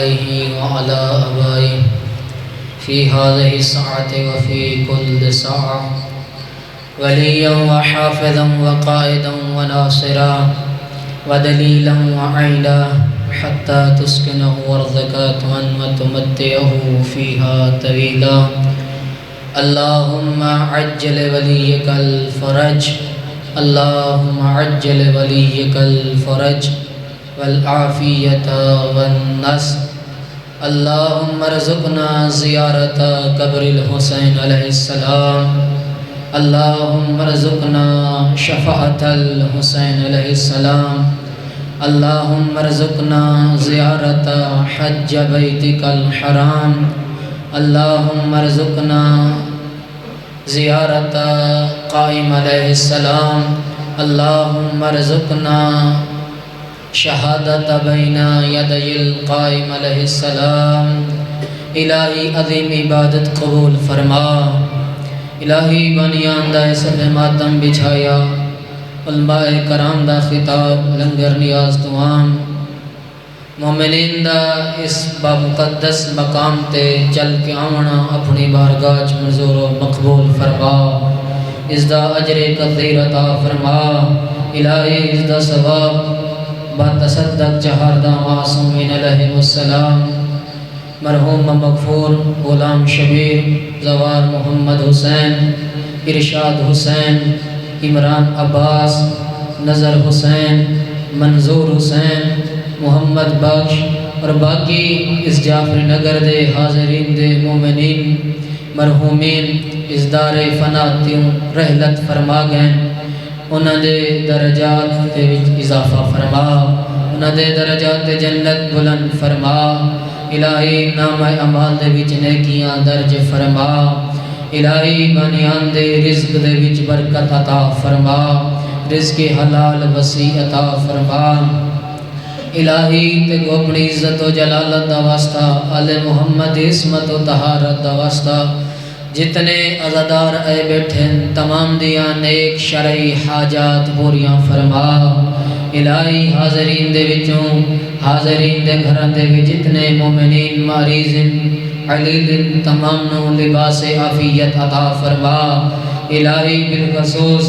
عليه وعلى آبائه في هذه الساعة وفي كل ساعة وليا وحافظا وقائدا وناصرا ودليلا وعينا حتى تسكنه أرضك وتمتعه فيها طويلا. اللهم عجل وليك الفرج، اللهم عجل وليك الفرج والعافية والنصر. اللهم ارزقنا زيارة قبر الحسين عليه السلام، اللهم ارزقنا شفاعة الحسين عليه السلام، اللهم ارزقنا زيارة حج بيتك الحرام، اللهم ارزقنا زيارة قائم عليه السلام، اللهم ارزقنا شہادت بین یدی القائم علیہ السلام. الہی عظیم عبادت قبول فرما. الہی بنیان دا سب ماتم بچھایا، علماء کرام دا خطاب لنگر نیاز دوام مومنین دا اس بامقدس مقام تے چل کے آونا اپنی بارگاہ منظور و مقبول فرما. اس دا اجر کثیر عطا فرما. الہی اس دا ثواب بتصدق جہاردہ معصومین علیہ السلام، مرحوم مغفور غلام شبیر، زوار محمد حسین، ارشاد حسین، عمران عباس، نظر حسین، منظور حسین، محمد بخش اور باقی اس جعفر نگر دے حاضرین دے مومنین مرحومین اس دار فناتیوں رحلت فرما گئے. انہاں دے درجات دے وچ اضافہ فرما، انہاں دے درجات جنت بلند فرما. الہی نام اعمال دے وچ نیکیاں درج فرما. الہی بنیان دے رزق دے وچ برکت عطا فرما، رزق حلال وسیع عطا فرما. الہی تے کو اپنی عزت و جلالت دا واسطہ، آل محمد عصمت و طہارت دا واسطہ جتنے عزادار اے بیٹھیں تمام دیاں نیک شرعی حاجات پوریاں فرما. الہی حاضرین دے وچوں، حاضرین دے گھراں دے وچ جتنے مومنین مریضن علیلن تمام نو لباس عافیت عطا فرما. الہی بالخصوص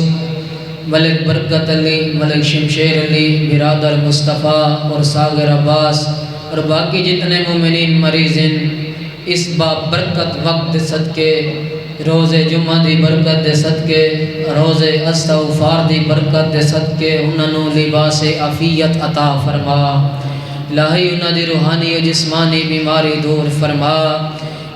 ملک برکت علی، ملک شمشیر علی، برادر مصطفیٰ اور ساغر عباس اور باقی جتنے مومنین مریضن اس برکت وقت صدقے، روز جمعہ دی برکت دے صدقے، روز استغفار دی برکت دے صدقے انہوں لباس عافیت عطا فرما. الہی انہوں دی روحانی و جسمانی بیماری دور فرما.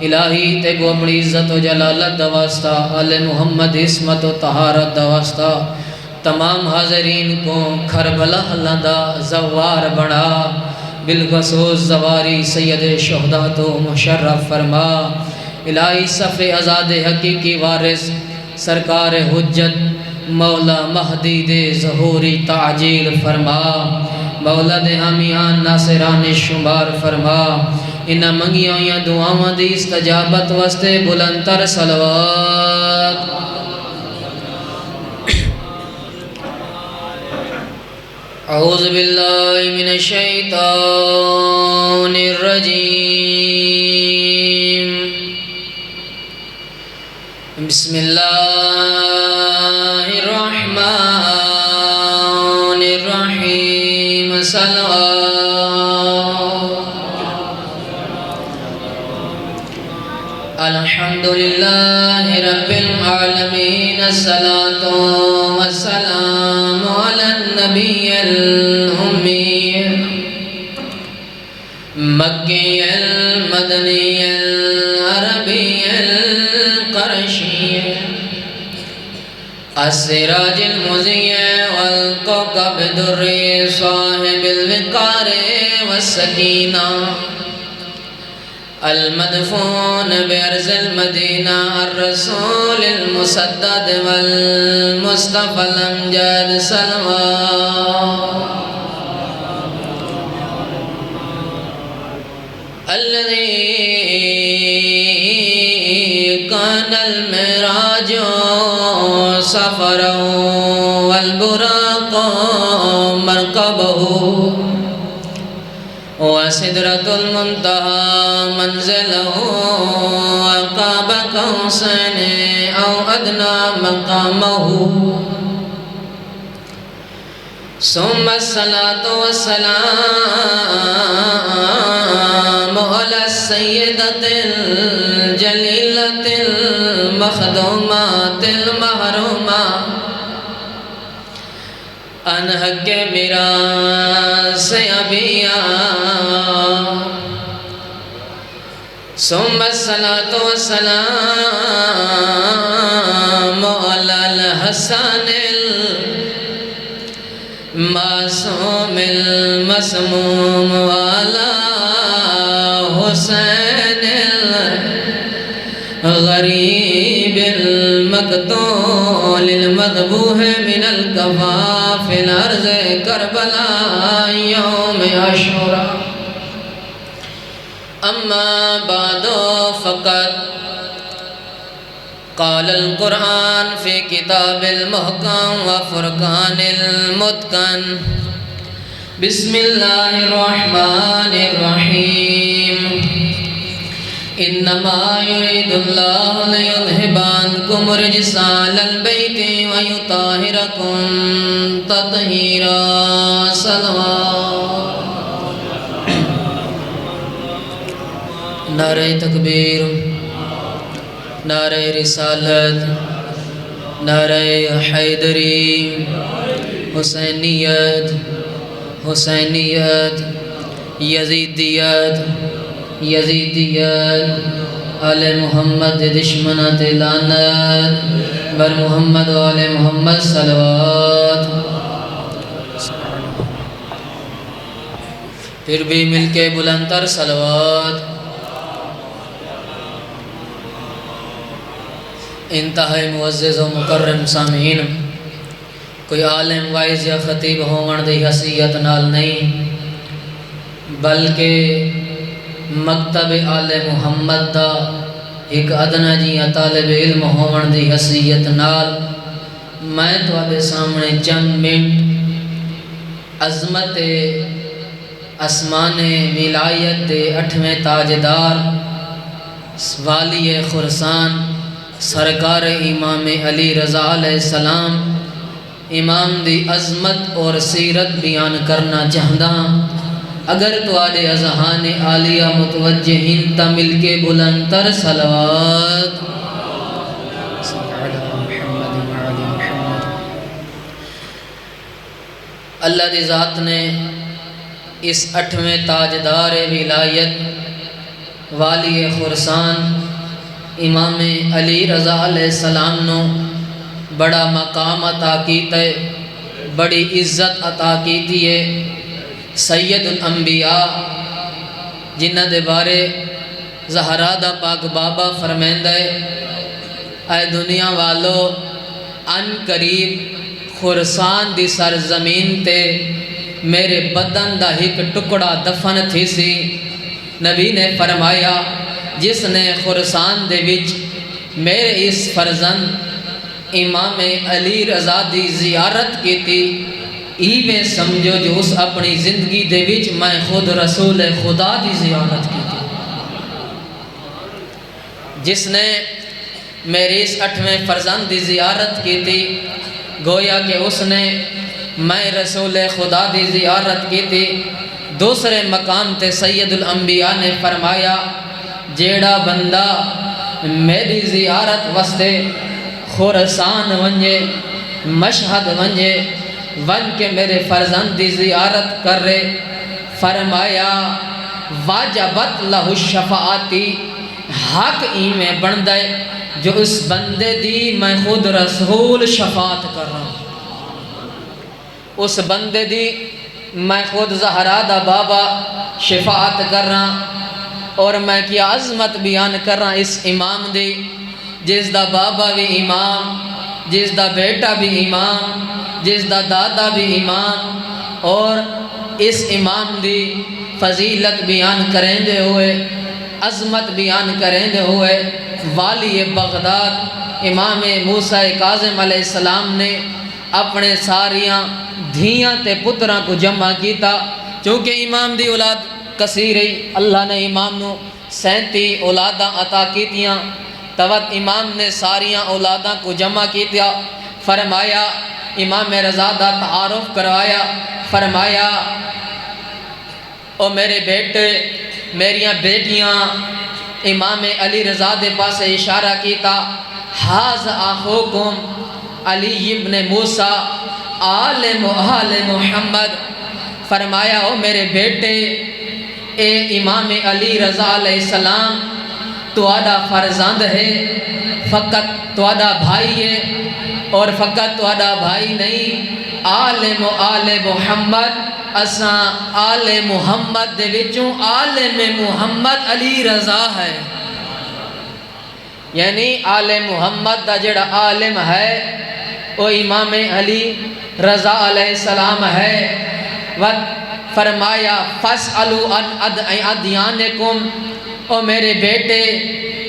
الہی تے کو اپنی عزت و جلالت دا واسطہ، آل محمد عصمت و طہارت دا واسطہ تمام حاضرین کو کربلا دا زوار بنا، بالخصوص زواری سید شہداء تو مشرف فرما. الہی صف آزاد حقیقی وارث سرکار حجت مولا مہدی دے ظہوری تعجیل فرما. مولا دے حامیان ناصران شمار فرما. انہاں منگیاں ہوئیاں دعاواں دی استجابت واسطے بلند تر صلوات. اعوذ باللہ من الشیطان الرجیم. بسم اللہ الرحمن الرحیم. صلوات. الحمدللہ رب العالمین. الصلاة والسلام علی النبی الأمی مکی المدنی العربی القرشی السراج المضیء والکوكب الدری صاحب الوقار والسکینہ المدفون بأرض المدینہ الرسول المسدد والمصطفى الامجد. صلوات. الذي كان المعراج سفرا والبراق مركبه وسدرة المنتهى منزله قاب قوسين أو أدنى مقامه ثم الصلاة والسلام على السيدة الجليلة المخدومات المحرومة انحق میراث ابیا ثم الصلاة والسلام على الحسن المعصوم المسموم وعلى حسين الغريب المقتول المذبوح من الكفاف في الأرض كربلاء يوم عاشوراء أما بعد فقد قال القرآن في كتاب المحكم وفرقان المتقن بسم الله الرحمن الرحيم إنما يريد الله ليذهب عنكم الرجس أهل البيت ويطهركم تطهيرا صلوات نعرہ تکبیر نعرہ رسالت نعرہ حیدری حسینیت حسینیت یزیدیت یزیدیت آل محمد دشمنات لعنت بر محمد و آل محمد صلوات پھر بھی مل کے بلند تر صلوات انتہائی معزز و مکرم سامعین کوئی عالم وائز یا خطیب ہون دی حیثیت نال نہیں بلکہ مکتب آل محمد دا ایک ادنا جی طالب علم ہون دی حیثیت نال میں تو آپ سامنے چند منٹ عظمت اسمان ولایت دے 8ویں تاجدار والی خراسان سرکار امام علی رضا علیہ السلام امام دی عظمت اور سیرت بیان کرنا چاہتا اگر تو آدھے اذہان عالیہ متوجہین تا مل کے بلند تر صلوات اللہ دی ذات نے اس 8ویں تاجدار ولایت والی خراسان امام علی رضا علیہ السلام نو بڑا مقام عطا کیتا ہے بڑی عزت عطا کیتی ہے سید الانبیاء جنہ دے بارے زہرا دا پاک بابا فرمیندہ ہے اے دنیا والو ان قریب خراسان دی سرزمین تے میرے بدن دا ایک ٹکڑا دفن تھی سی نبی نے فرمایا جس نے خراسان دے وچ میرے اس فرزند امام علی رضا دی زیارت کی تھی ایویں سمجھو جو اس اپنی زندگی دے وچ میں خود رسول خدا دی زیارت کی تھی جس نے میرے اس 8ویں فرزند دی زیارت کی تھی گویا کہ اس نے میں رسول خدا دی زیارت کی تھی دوسرے مقام تے سید الانبیاء نے فرمایا جیڑا بندہ میری زیارت وستے خراسان ونجے مشہد ونجے ون کے میرے فرزند دی زیارت کر رہے فرمایا واجبت لہ الشفاعتی حق میں بندے جو اس بندے دی میں خود رسول شفاعت کر رہا ہوں اس بندے دی میں خود زہرا دا بابا شفاعت کر رہا اور میں کیا عظمت بیان کر رہا اس امام دی جس دا بابا بھی امام جس دا بیٹا بھی امام جس دا دادا بھی امام اور اس امام دی فضیلت بیان کریں دے ہوئے عظمت بیان کریں دے ہوئے والی بغداد امام موسیٰ کاظم علیہ السلام نے اپنے ساریاں دھیاں تے پتراں کو جمع کیتا چونکہ امام دی اولاد کثیری اللہ نے امام نو 37 اولاداں عطا کیتیاں توت امام نے ساریاں اولاداں کو جمع کیتیا فرمایا امام رضا دا تعارف کروایا فرمایا او میرے بیٹے میریاں بیٹیاں امام علی رضا دے پاس اشارہ کیتا حاز آخوکم علی ابن موسیٰ عالم آل محمد فرمایا او میرے بیٹے اے امام علی رضا علیہ السلام تو آدھا فرزند ہے فقط تو آدھا بھائی ہے اور فقط تو آدھا بھائی نہیں عالم آل محمد اساں آل محمد دے وچوں عالم محمد علی رضا ہے یعنی آل محمد دا جڑا عالم ہے وہ امام علی رضا علیہ السلام ہے فرمایا فَاسْأَلُوا عَنْ أَدْيَانِكُمْ او میرے بیٹے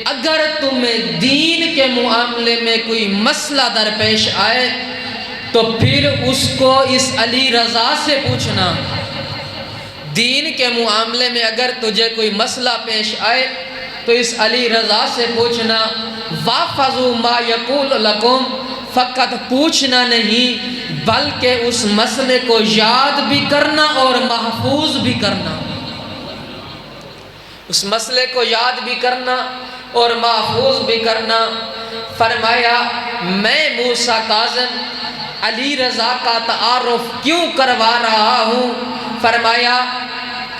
اگر تمہیں دین کے معاملے میں کوئی مسئلہ درپیش آئے تو پھر اس کو اس علی رضا سے پوچھنا دین کے معاملے میں اگر تجھے کوئی مسئلہ پیش آئے تو اس علی رضا سے پوچھنا وَافَظُوا مَا يَقُولُ لَكُمْ فقط پوچھنا نہیں بلکہ اس مسئلے کو یاد بھی کرنا اور محفوظ بھی کرنا اس مسئلے کو یاد بھی کرنا اور محفوظ بھی کرنا فرمایا میں موسیٰ کاظم علی رضا کا تعارف کیوں کروا رہا ہوں فرمایا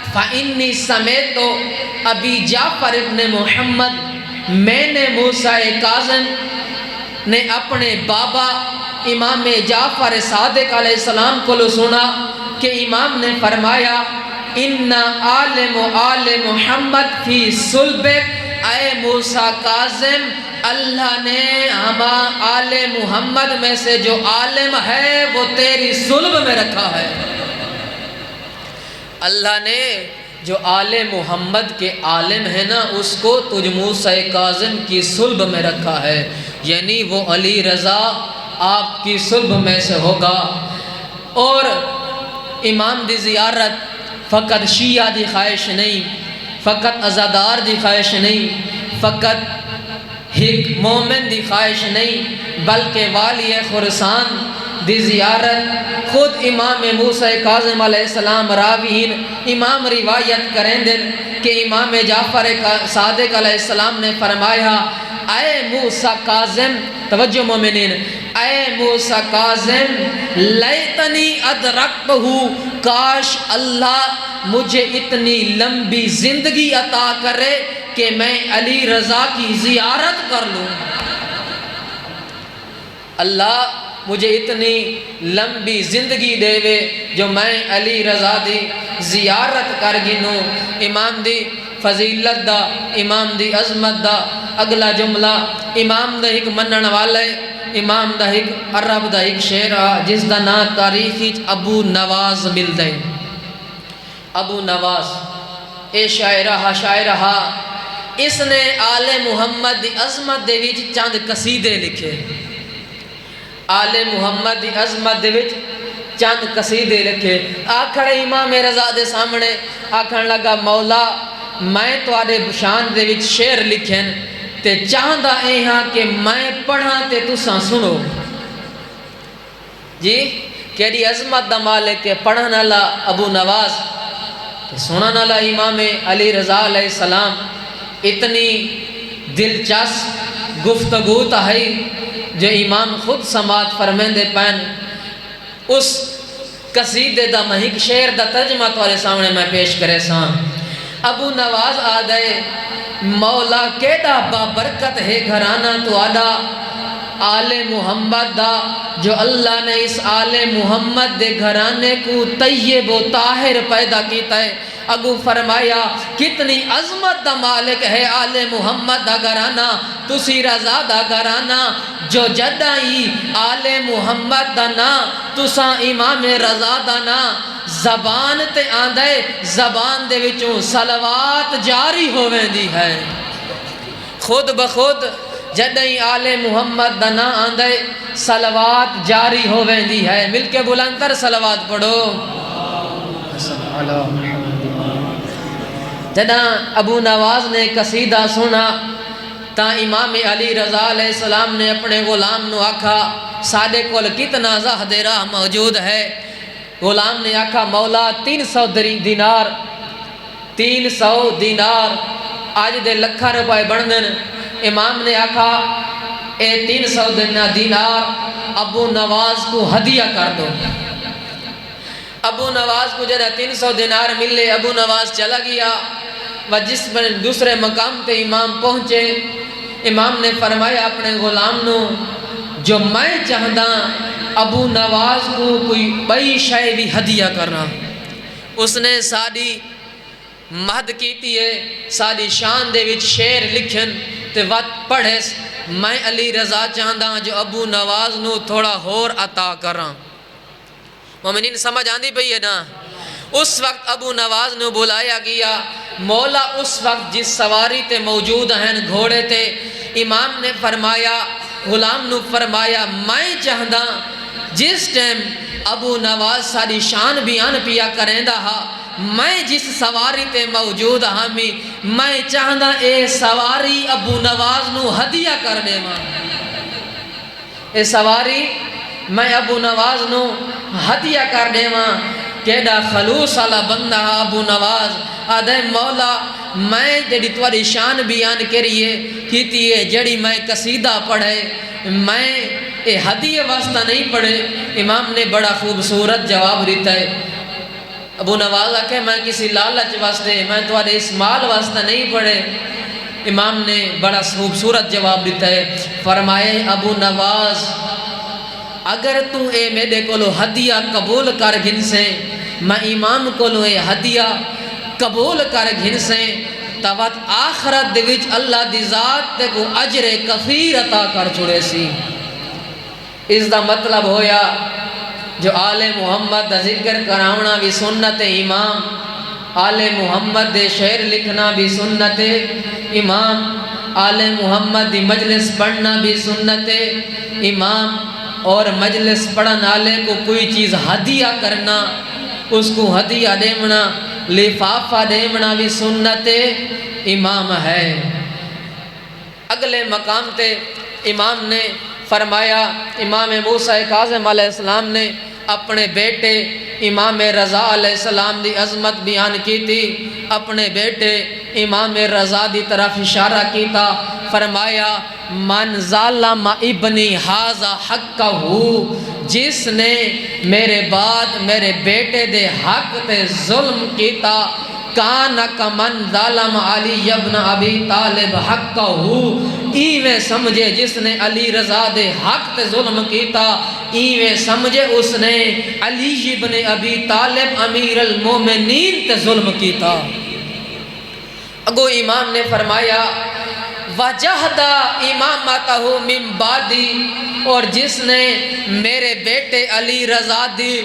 فَإِنِّي سَمِعْتُ ابی جعفر ابن محمد میں نے موسیٰ کاظم نے اپنے بابا امام جعفر صادق علیہ السلام کو سنا کہ امام نے فرمایا ان عالم آل محمد فی صلبک اے موسیٰ کاظم اللہ نے ہمیں آل محمد میں سے جو عالم ہے وہ تیری صلب میں رکھا ہے اللہ نے جو آل محمد کے عالم ہے نا اس کو تجھ موسیٰ کاظم کی صلب میں رکھا ہے یعنی وہ علی رضا آپ کی صلب میں سے ہوگا اور امام دی زیارت فقط شیعہ دی خواہش نہیں فقط عزادار دی خواہش نہیں فقط ایک مومن دی خواہش نہیں بلکہ والی خراسان دی زیارت خود امام موسیٰ کاظم علیہ السلام راوین امام روایت کریں دن کہ امام جعفر صادق علیہ السلام نے فرمایا اے موسیٰ کاظم توجہ مومنین اے موسیٰ کاظم لیتنی ادرکتہو کاش اللہ مجھے اتنی لمبی زندگی عطا کرے کہ میں علی رضا کی زیارت کر لوں اللہ مجھے اتنی لمبی زندگی دے وے جو میں علی رضا دی زیارت کر گنوں امام دی فضیلت دا امام دی عظمت دا اگلا جملہ امام دا ایک منن والے امام دا ایک عرب دا ایک شعر جس دا نا تاریخی ابو نواز مل دے ابو نواز اے شاعرہ اس نے آل محمد دی عظمت دے وچ چند قصیدے لکھے آل محمد دی عظمت دے وچ چند قصیدے لکھے آکھڑے امام رضا دے سامنے آکھن لگا مولا میں تواڈے شان دے وچ شعر لکھن تے چاہندا اے ہاں کہ میں پڑھاں تے تساں سنو جی کیڑی عظمت دا مالک ہے پڑھن والا ابو نواز تے سنن والا امام علی رضا علیہ السلام اتنی دلچسپ گفتگو تہائی جو امام خود سماعت فرمیندے پین اس قصیدے دا مہک شعر دا ترجمہ تمہارے سامنے میں پیش کرے ساں ابو نواز آدھے مولا کیڑا بابرکت ہے گھرانہ تو آدھا آل محمد دا جو اللہ نے اس آل محمد دے گھرانے کو طیب و طاہر پیدا کیتا ہے اگو فرمایا کتنی عظمت دا مالک ہے آل محمد دا گھرانہ تسی رضا دا گھرانہ جو جدائی آل محمد دا نا تساں امام رضا دا نا زبان تے آندھے زبان دے وچوں صلوات جاری ہوئیں دی ہے خود بخود جدائی آل محمد دا نا آندھے صلوات جاری ہوئیں دی ہے مل کے بلندر صلوات پڑھو جدہ ابو نواز نے قصیدہ سنا تا امام علی رضا علیہ السلام نے اپنے غلام نو آکھا ساڈے کول کتنا زہد راہ موجود ہے. غلام نے آکھا مولا 300 دینار 300 دینار آج دے لکھا روپے بندن. امام نے آکھا اے 300 دینار ابو نواز کو ہدیہ کر دو. ابو نواز کو جدہ 300 دینار ملے ابو نواز چلا گیا و جس پر دوسرے مقام تے امام پہنچے. امام نے فرمایا اپنے غلام نو جو میں چاہدا ابو نواز کو کوئی بئی شے بھی ہدیہ کرنا. اس نے ساڑی مہد کیتی ہے ساڑی شان دے وچ شعر لکھن تے وقت پڑھے میں علی رضا چاہدا جو ابو نواز نو تھوڑا ہور عطا کراں. مومنین سمجھ آندی پئی ہے نا. اس وقت ابو نواز نو بلایا گیا. مولا اس وقت جس سواری تے موجود ہیں گھوڑے تے امام نے فرمایا غلام نو فرمایا میں چاہدا جس ٹائم ابو نواز ساری شان بیان پیا کریں دا ہا میں جس سواری تے موجود ہاں میں چاہدا اے سواری ابو نواز نو ہدیہ کر دے ماں. اے سواری میں ابو نواز نو ہدیہ کر دے ماں. کیڑا خلوص والا بندہ ابو نواز آدھے مولا میں جڑی تواڈی شان بیان کریے کیتی ہے جڑی میں قصیدہ پڑھے میں اے ہدیہ واسطہ نہیں پڑھے. امام نے بڑا خوبصورت جواب دیتا ہے. ابو نواز آکھے میں کسی لالچ واسطے میں تواڈے اس مال واسطہ نہیں پڑھے. امام نے بڑا خوبصورت جواب دیتا ہے. فرمائے ابو نواز اگر تو اے میرے کولو ہدیہ قبول کر گھنسیں میں امام کولو اے ہدیہ قبول کر گھنسیں تاوت آخرت دے وچ اللہ دی ذات تے کو اجر کثیر عطا کر چھوڑے سی. اس دا مطلب ہویا جو آل محمد دا ذکر کراونا بھی سنت امام آل محمد دے شعر لکھنا بھی سنت امام آل محمد دی مجلس پڑھنا بھی سنت امام اور مجلس پڑھن والے کو کوئی چیز ہدیہ کرنا اس کو ہدیہ دیونا لفافہ دیونا بھی سنت امام ہے. اگلے مقام تے امام نے فرمایا امام موسیٰ کاظم علیہ السلام نے اپنے بیٹے امام رضا علیہ السلام دی عظمت بیان کی تھی. اپنے بیٹے امام رضا دی طرف اشارہ کیتا. فرمایا من ظالم ابنی حاذا حقہو جس نے میرے بعد میرے بیٹے دے حق تے ظلم کیتا کانک من ظالم علی ابن ابی طالب حقہو ایویں سمجھے جس نے علی رضا دے حق تے ظلم کیتا ایویں سمجھے اس نے علی ابن ابی طالب امیر المومنین تے ظلم کیتا. اگو امام نے فرمایا وجہدہ امامتہ من بعدی اور جس نے میرے بیٹے علی رضا دی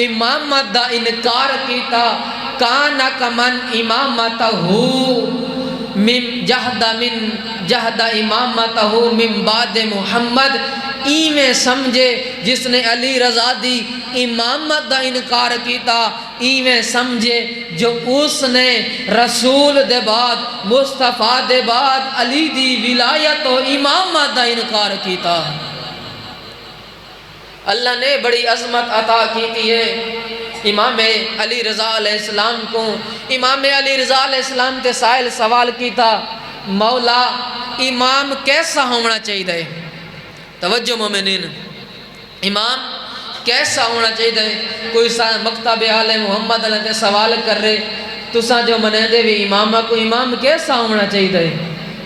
امامت دا انکار کیتا کانک من امامتہ من جہدہ امامتہ من بعد محمد ایویں سمجھے جس نے علی رضا دی امامت دا انکار کیتا ایویں سمجھے جو اس نے رسول دے بعد مصطفیٰ دے بعد علی دی ولایت و امامت دا انکار کیتا. اللہ نے بڑی عظمت عطا کیتی ہے امام علی رضا علیہ السلام کو. امام علی رضا علیہ السلام تے سائل سوال کیتا مولا امام کیسا ہونا چاہیے. توجہ مومنین امام کیسا ہونا چاہیے. کوئی مکتب آل محمد علیہ تے سوال کر رہے تساں جو منے دے بھی امام کو امام کیسا ہونا چاہیے.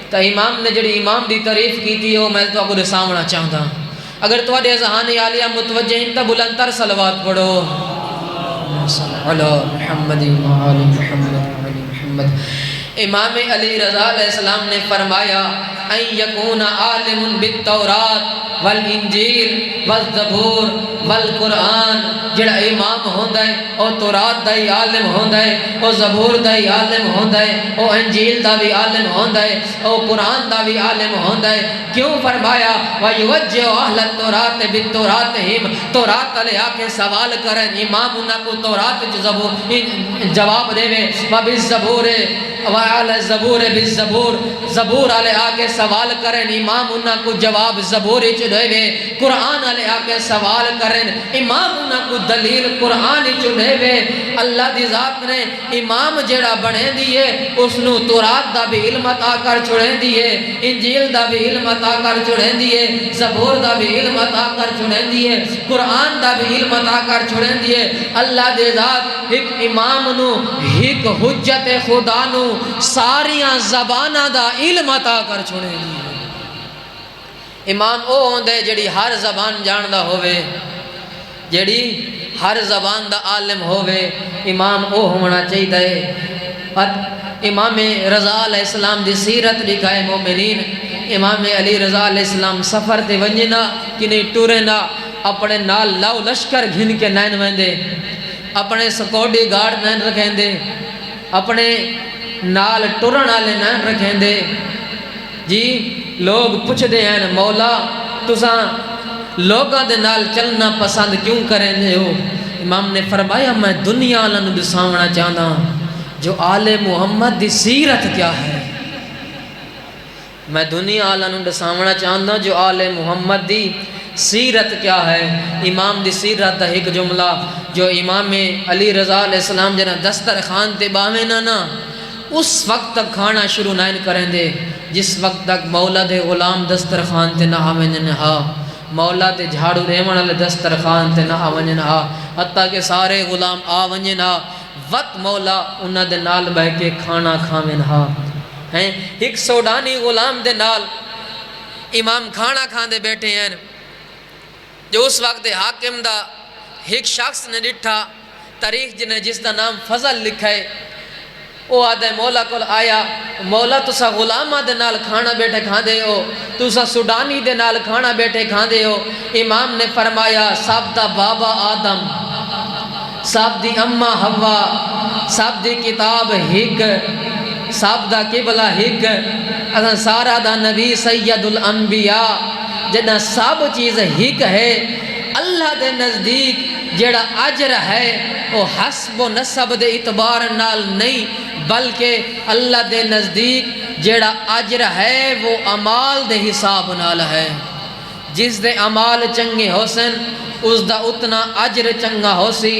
تو امام نے جڑی امام دی تعریف کی تھی وہ میں تو کو سامنا چاہتا ہوں. اگر تواڈے ذہان عالیہ متوجہ ہیں تو بلند تر صلوات پڑھو علی محمد و آل محمد. امام علی رضا علیہ السلام نے فرمایا ان یکون عالم بالتورات والانجیل والزبور والقرآن، جڑا امام ہوندا ہے او تورات دا ہی عالم ہوندا ہے، او زبور دا ہی عالم ہوندا ہے، او انجیل دا بھی عالم ہوندا ہے، او قرآن دا بھی عالم ہوندا ہے۔ کیوں فرمایا وَيُوَجِّهُ أَهْلَ التَّوْرَاةِ بِالتَّوْرَاتِهِمْ، تورات والے آ کے سوال کریں، امام انہاں کو تورات جواب دے وَبِالزَّبُورِ وَعَلَى الزَّبُورِ بِالزَّبُور، زبور والے آ کے سوال کریں، امام انہاں کو جواب زبور چ دے وے۔ قرآن والے آ کے سوال کریں، امام انہاں کو دلیل قرآن چ دے وے۔ اللہ دی ذات نے امام جڑا بنے دیئے اس نو تورات دا بھی علم عطا کر چھڑیں دیئے، انجیل دا بھی علم عطا کر چھڑیں دیئے، زبور دا بھی علم عطا کر چھڑیں دیئے، قرآن دا بھی علم عطا کر چھڑیں دیئے۔ اللہ دی ذات ایک امام نو ایک حجت خدا نو ساریاں زبانہ دا علم عطا کر چھڑیں دیئے۔ امام او ہوندے جڑی ہر زبان جاندہ ہوئے، جڑی ہر زبان دا عالم ہوئے، امام او ہونا چاہیے۔ امام رضا علیہ السلام دی سیرت لکھائے مومنین، امام علی رضا علیہ السلام سفر تے ونجنا کنی ٹورنا، اپنے نال لاؤ لشکر گھن کے نین ویندے، اپنے سکوڈی گارڈ نین رکھیں دے، اپنے نال ٹورن والے نین رکھیں دے۔ جی لوگ پوچھ دے ہیں مولا تساں لوگاں دے نال چلنا پسند کیوں کریں دے ہو؟ امام نے فرمایا میں دنیا والوں دساونا چاہتا جو آل محمد دی سیرت کیا ہے، میں دنیا والوں دساونا چاہتا جو آل محمد دی سیرت کیا ہے۔ امام دی سیرت دا ایک جملہ جو امام علی رضا علیہ السلام جنا دسترخوان تے باویں نا اس وقت تک کھانا شروع نہ کریں دے جس وقت تک مولا دے غلام دسترخوان تے نہ آویں ہا، مولا دے جھاڑو ریون والے دسترخوان تے نہ آویں ہا، حتیٰ کہ سارے غلام آویں ہا وقت مولا انہاں دے نال بہ کے کھانا کھاویں ہا۔ ہیں ایک سوڈانی غلام دے نال امام کھانا کھاندے بیٹھے ہیں، جو اس وقت حاکم دا ایک شخص نے ڈٹھا تاریخ جس دا نام فضل لکھا ہے، وہ آدھے مولا کو آیا، مولا تسا غلامہ دے نال کھانا بیٹھے کھاندے ہو، تسا سوڈانی دے نال کھانا بیٹھے کھاندے ہو۔ امام نے فرمایا سب دا بابا آدم، سب دی اماں حوا، سب دی کتاب ہک، سب دا قبلہ ہک، سارا دا نبی سید الانبیاء، جنہ سب چیز ہک ہے۔ اللہ دے نزدیک جڑا اجر ہے وہ حسب و نسب دے اعتبار نال نہیں، بلکہ اللہ دے نزدیک جڑا اجر ہے وہ عمال دے حساب نال ہے۔ جس دے عمال چنگے ہو سن اس دا اتنا اجر چنگا ہو سی۔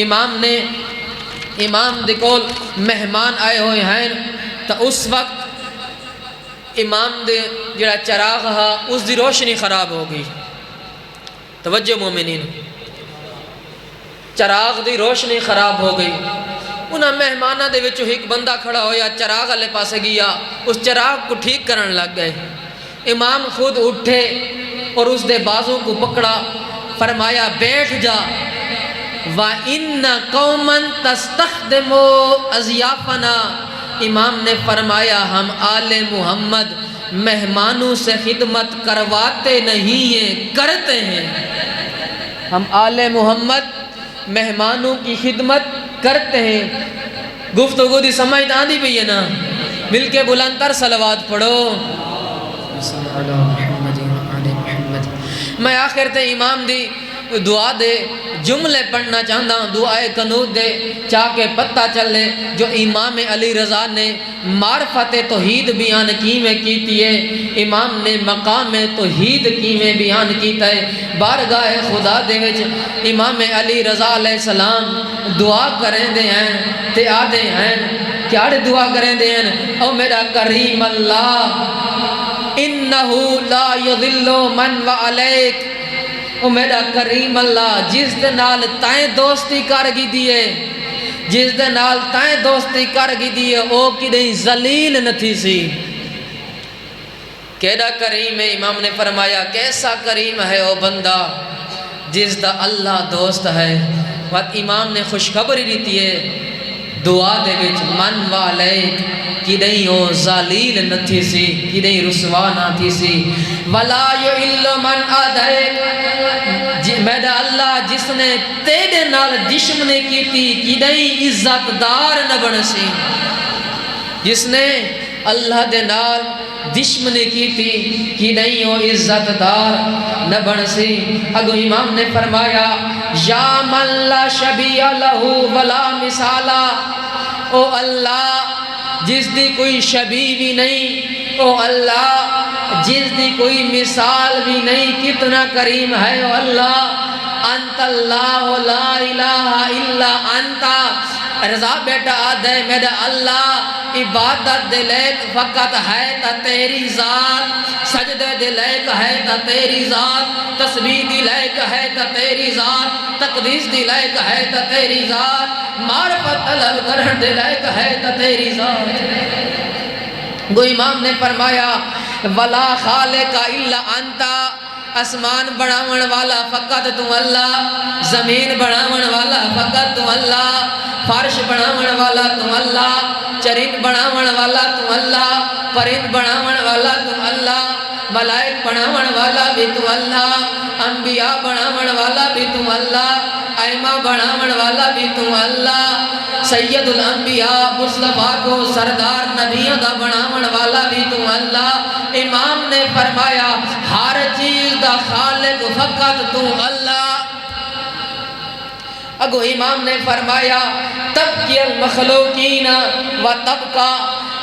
امام دے کول مہمان آئے ہوئے ہیں تو اس وقت امام دے جڑا چراغ ہا اس دی روشنی خراب ہو گئی۔ توجہ مومنین، چراغ دی روشنی خراب ہو گئی۔ انہاں مہمانہ دے وچوں ایک بندہ کھڑا ہویا چراغ والے پاسے گیا، اس چراغ کو ٹھیک کرن لگ گئے۔ امام خود اٹھے اور اس دے بازو کو پکڑا، فرمایا بیٹھ جا۔ وَإِنَّ قَوْمًا تَسْتَخْدِمُوا أَضْيَافَنَا، امام نے فرمایا ہم آل محمد مہمانوں سے خدمت کرواتے نہیں ہیں، کرتے ہیں۔ ہم آل محمد مہمانوں کی خدمت کرتے ہیں۔ گفتگو دی سمجھ آندی بھی ہے نا، مل کے بلند تر صلوات پڑھو۔ میں آخر تے امام دی دعا دے جملے پڑھنا چاہتا ہوں، دعائے قنوت دے چاہ پتہ چلے جو امام علی رضا نے معرفت توحید بیان کیویں کیتی ہے، امام نے مقام توحید کیویں بیان کیتا ہے۔ بارگاہ خدا دے وچ امام علی رضا علیہ السلام دعا کریں دے ہیں تے آدھے ہیں کیا دعا کریں دے ہیں، او میرا کریم اللہ انہو لا یضل من وعلیک، او میرا کریم اللہ جس دے نال تائیں دوستی کر گی دیئے، جس دے نال تائیں دوستی کر گی دیئے او کدیں ذلیل نہ تھی سی۔ کیڑا کریم ہے؟ امام نے فرمایا کیسا کریم ہے او بندہ جس دا اللہ دوست ہے۔ وقت امام نے خوشخبری دیتی ہے دعا دے وچ من والیک کدیں او ذلیل نہ تھی سی کدیں رسوا نہ تھی سی ولا یعل من ادیک میرا اللہ جس نے تیرے نال دشمنی کیتی کدیں عزت دار نہ بن سی جس نے اللہ دے نال دشمنی کیتی کدیں او عزت دار نہ بن سی اگو امام نے فرمایا یا من لا شبیہ لہو ولا مثالا او اللہ جس دی کوئی شبیہ بھی نہیں او اللہ جس دی کوئی مثال بھی نہیں کتنا کریم ہے او اللہ انت اللہ لا الہ الا انت رضا بیٹا آدھے میرا اللہ عبادت دے لائق فقط ہے تا تیری ذات سجدے دے لائق ہے تا تیری ذات تسبیح دی لائق ہے تا تیری ذات تقدیس دی لائق ہے تا تیری ذات معرفت طلب کرن دے لائق ہے تا تیری ذات گو امام نے فرمایا ولا خالق الا انت اسمان بڑھاون والا فقط تو اللہ زمین بڑھاون والا فقط تو اللہ فرش بڑھاون والا تو اللہ چرند بڑھاون والا تو اللہ پرند بڑھاون والا تو اللہ ملائک بڑھاون والا بھی تو اللہ انبیاء بڑھاون والا بھی تو اللہ ائمہ بڑھاون والا بھی تو اللہ سید الانبیاء مصطفیٰ کو سردار نبیوں دا بڑھاون والا بھی تو اللہ امام نے فرمایا ہر چیز دا خالق فقط تو اللہ اگو امام نے فرمایا تبکی المخلوقین و تبکا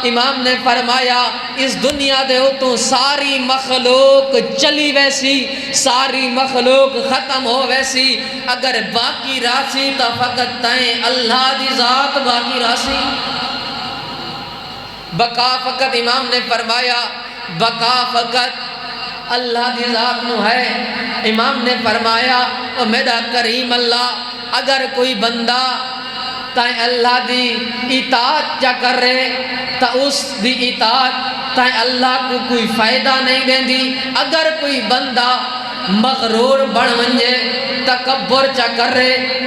امام نے فرمایا اس دنیا دے تو ساری مخلوق چلی ویسی ساری مخلوق ختم ہو ویسی اگر باقی راسی تو فقط تائیں اللہ دی ذات باقی راسی بقا فقط امام نے فرمایا بقا فقط اللہ دی ذات نو ہے امام نے فرمایا او میرا کریم اللہ اگر کوئی بندہ تائیں اللہ دی اطاعت چا کر رہے تا اس دی اطاعت تائیں اللہ کو کوئی فائدہ نہیں دیں دی اگر کوئی بندہ مغرور بڑھ ونجے تکبر چا کر رہے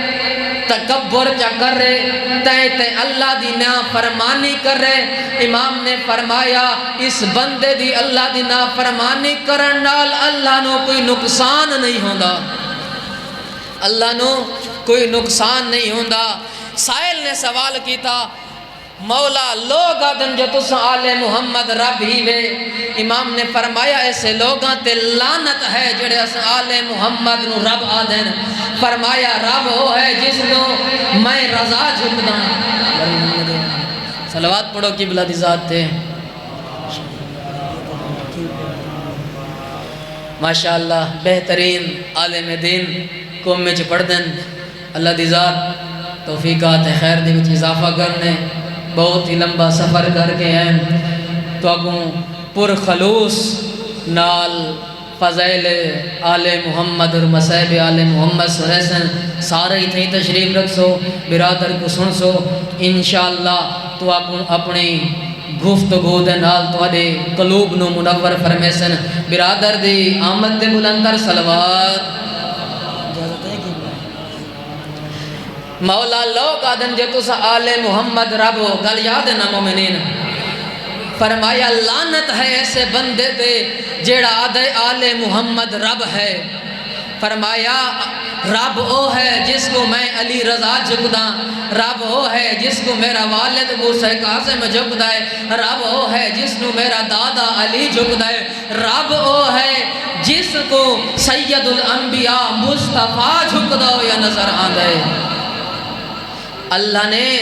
تائیں اللہ دی نافرمانی کر رہے امام نے فرمایا اس بندے دی اللہ دی نافرمانی کرن نال اللہ نو کوئی نقصان نہیں ہوندا اللہ نو کوئی نقصان نہیں ہوندا سائل نے سوال کیتا مولا لوگ آدن جو تس آل محمد رب ہی وے امام نے فرمایا ایسے لوگاں تے لعنت ہے جڑے اس آل محمد نو رب آدن فرمایا رب ہو ہے جس نو میں رضا جھکدا صلوات پڑھو قبلہ دی ذات تے ماشاءاللہ بہترین عالم دین قوم میں پڑھ دن اللہ دی ذات توفیقات خیر دی وچ اضافہ کرنے بہت ہی لمبا سفر کر کے ہیں تو اگوں پر خلوص نال فضائل آل محمد اور مسائب آل محمد صلی اللہ علیہ وسلم سارے ہی تھیں تشریف رکھ سو برادر کو سن سو انشاءاللہ تو اپنی گفتگو دے نال تواڈے قلوب نو منور فرمیسن برادر دی آمد دے بلندر صلوات مولا لوگ آدن جے تسا آل محمد رب ہو گل یاد ہے نا مومنین فرمایا لعنت ہے ایسے بندے تے جیڑا آدھے آل محمد رب ہے فرمایا رب او ہے جس کو میں علی رضا جھکدا رب او ہے جس کو میرا والد موسیٰ قاسم جھکدا ہے رب او ہے جس کو میرا دادا علی جھکدا ہے رب او ہے جس کو سید الانبیاء مصطفیٰ جھکدا ہو یا نظر آندہ ہے اللہ نے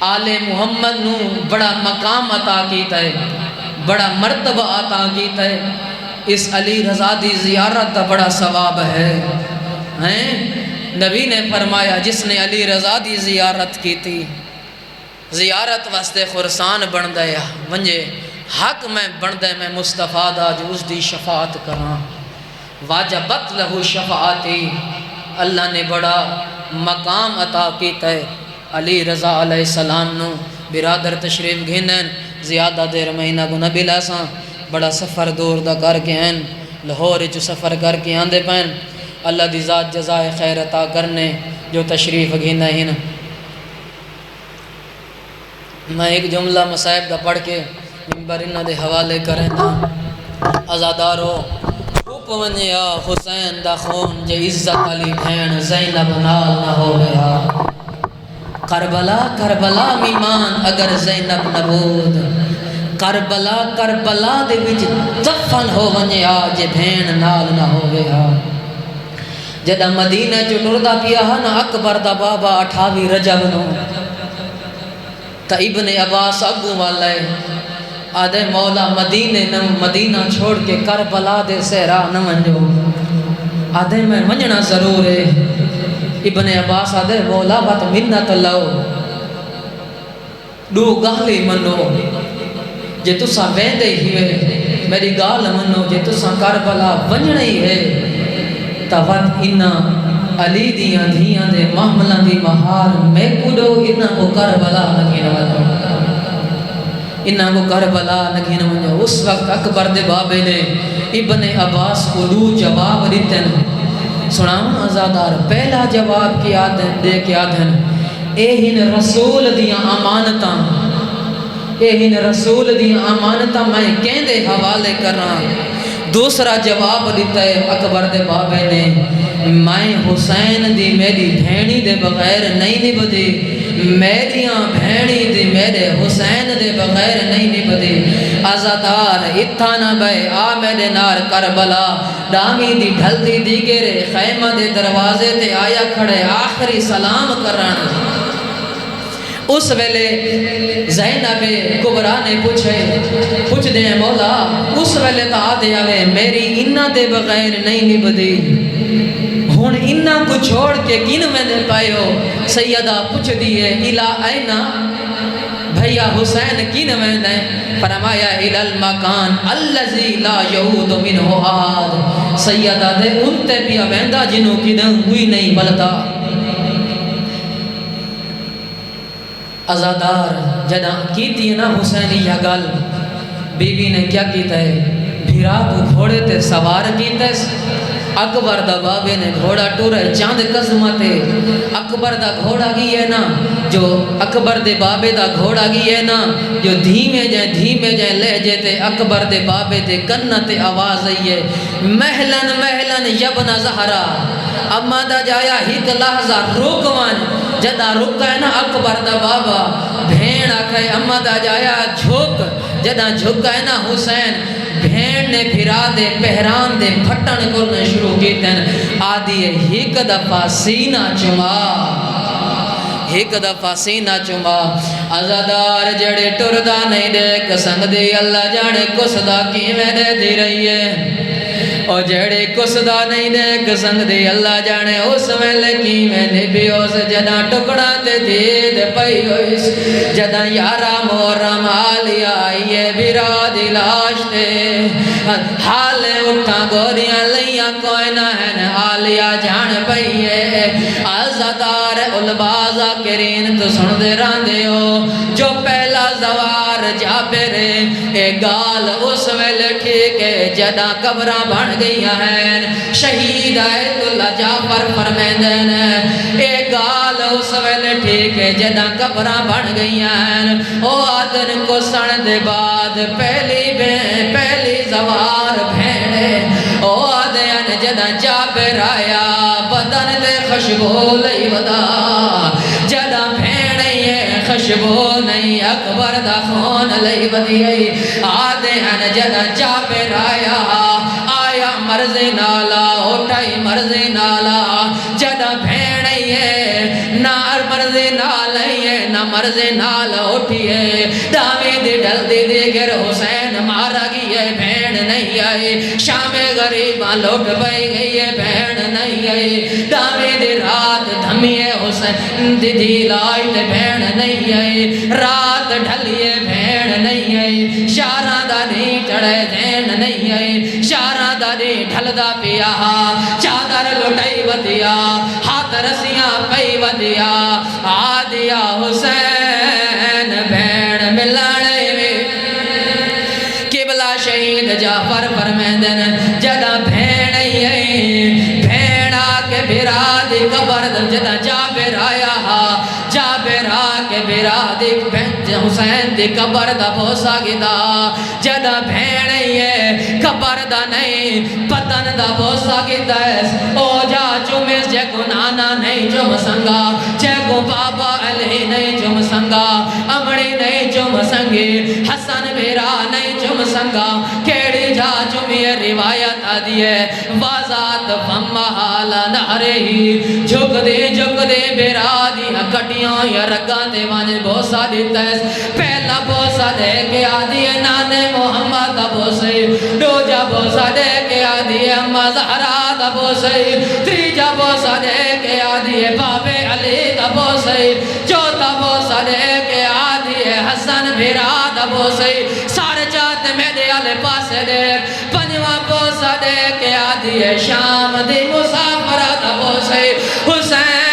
آل محمد نو بڑا مقام عطا کیتا ہے بڑا مرتبہ عطا کیتا ہے اس علی رضا دی زیارت دا بڑا ثواب ہے نبی نے فرمایا جس نے علی رضا دی زیارت کی تھی زیارت واسطے خرسان بن دیا ونجے حق میں بن دے میں مصطفیٰ دا جو اس دی شفاعت کراں واجبت لہو شفاعتی اللہ نے بڑا مقام عطا کیتا ہے علی رضا علیہ السلام نو برادر تشریف گھنن زیادہ دیر مہینہ کو نبی لاساں بڑا سفر دور دا کر کے ہیں لاہور جو سفر کر کے آندے پین اللہ دی ذات جزائے خیر عطا کرنے جو تشریف گھنہ ہن میں ایک جملہ مصائب دا پڑھ کے ممبر انہاں دے حوالے کریں نا آزادارو چھپ ونیا حسین دا خون جے عزت علی بھین زینب نال نہ ہو گیا کربلا کربلا میمان اگر زینب نبود کربلا کربلا دے وچ دفن ہو ونیا جے بھین نال نہ ہو گیا جدہ مدینہ جو ٹردا پیا نا اکبر دا بابا 28 رجب نو تا ابن عباس اگو والے آدھے مولا مدینہ چھوڑ کے کربلا دے سہرا نہ ونجو آدھے میں ونجنا ضرور ہے ابن عباس آدھے مولا بات منت لو دو گالی منو جے تسا ویندے ہی ہے میری گال منو جے تسا کربلا ونجنا ہی ہے تا وقت انہا علی دیاں دھیاں دے محملان دی مہار میں کڈو انہا کو کربلا نگین ونجو انہا کو کربلا نگین ونجو اس وقت اکبر دے بابے نے ابن عباس کو دو جواب دیتن سناؤں آزادار پہلا جواب کی آدھن دے کے آدھن ایہن رسول دیاں امانتاں ایہن رسول دیاں امانتاں میں کہیں دے حوالے کر رہا دوسرا جواب دیتا ہے اکبر دے بابے نے میں حسین دی میری بھینی دے بغیر نہیں نبدی میریاں بھینی دی میرے حسین دے بغیر نہیں نبدی آزادار اتھانا بے آ میرے نار کربلا ڈامی دی ڈھل دی دیگرے خیمہ دے دروازے تے آیا کھڑے آخری سلام کرنا اس ویلے زینب کبرا نے پوچھ دے مولا اس ویلے تا آدھے آوے میری انہ دے بغیر نہیں نبدی ہون انہ کو چھوڑ کے کن میں نے پائیو سیدہ پوچھ دیئے الہ اینا بھیا حسین کن میں نے فرمایا الہ المکان اللذی لا یعود منہ آد سیدہ دے انتے پیا ویندہ جنہوں کی دن ہوئی نہیں بلتا ازادار جدہ کیتی ہے نا حسینی یا گل بی بی نے کیا کیتا ہے بھیرا کو گھوڑے تے سوار کیتا ہے اکبر دا بابے نے گھوڑا ٹورے چاند قسمتے اکبر دا گھوڑا گی ہے نا جو اکبر دے بابے دا گھوڑا گی ہے نا جو دھیمے جائیں لے جیتے اکبر دے بابے دے کنتے آواز آئی ہے محلن محلن یبن زہرا اما دا جایا ہیت لحظہ روکوان جدہ رکا ہے نا اکبر دا بابا بھین آکھے اما دا جایا جھوک جدہ جھوکا ہے نا حسین بھین نے پھرا دے پہران دے پھٹن کرنے شروع کی تن آدھی ایک دفعہ سینہ چما ایک دفعہ سینہ چما ازادار جڑے ٹردہ نہیں دے سنگ دی اللہ جانے کسدہ کی میں دے دی رہی ہے اور جڑے کسدہ نہیں دے سنگ دی اللہ جانے اس ویلے کی میں نے بھی اس جدہ ٹکڑا تے دید پئی ہوئیس جدہ یارا محرم آلیا آئیے بھیرا دلاش تے حال اٹھا گوریاں لیاں کوئی نہ ہے آلیا جان پئی ہے آزادار البازہ کرین تو سن دے ران دے ہو جو پہلا زوار جابرے اے گال اس ویلے ٹھیک ہے جدہ قبرہ بن گئی ہیں شہید آیت اللہ جعفر فرمیندن اے گال اس ویلے ٹھیک ہے جدہ قبرہ بن گئی ہیں او آدن کو سن دے بعد پہلی زوار بھیڑے او آدن جدہ جابر آیا بدن دے خشبو لئی ودا جدہ بھیڑے یہ خشبو نہیں اکبر دا خون لئی ودی آدن جدہ جابر آیا مرض نالا اٹھائی مرض نالا جدہ بھیڑیے نار مرض نالائیے نہ مرض نالا اٹھیے دامی دی ڈل دی دیگر حسین مارا گئیے بھیڑ نہیں آئی شام غریباں لوٹ بھائی گئیے بھیڑ نہیں آئی دامی دی رات دھمیے حسین دی دلائی تے بھیڑ نہیں آئی رات ڈھلیے بھیڑ نہیں آئی شارہ دا نہیں چڑھے دین نہیں آئی شارہ دا نہیں ڈھل دا پیا چادر لٹائی ودیا ہاتھ رسیاں پئی ودیا آدیا حسین بھیڑ ملانے میں قبلہ شہید جعفر فرمیندن جدہ بھیڑا کے بھرا دی قبر جدہ جابر آیا جابر آ کے بھرا برا دیکھ بہن حسین دی قبر دا بوسا گدا جدہ بہن ہے قبر دا نہیں پتن دا بوسا گدا او جا چومیس جے کو نانا نہیں چوم سنگا جے کو بابا علی نہیں چوم سنگا امڑی نہیں چوم سنگی حسن برا نہیں چوم سنگا کیڑی جا چومی روایت آدیے وازات فمہ حالا نہرے ہی جھک دے برا دیا کٹیاں یا رگاں دے وانج بوسا دیتا ہے پہلا بوسا دے کے آدھی ہے نانے محمد دا بوسے دوجا بوسا دے کے آدھی ہے اممہ زہرا دا بوسے تیجا بوسا دے کے آدھی ہے باب علی دا بوسے چوتھا بوسا دے کے آدھی ہے حسن بھیرا دا بوسے سارے چاہتے میرے آلے پاسے دے پنجواں بوسا دے کے آدھی ہے شام دی مسافرہ دا بوسے حسین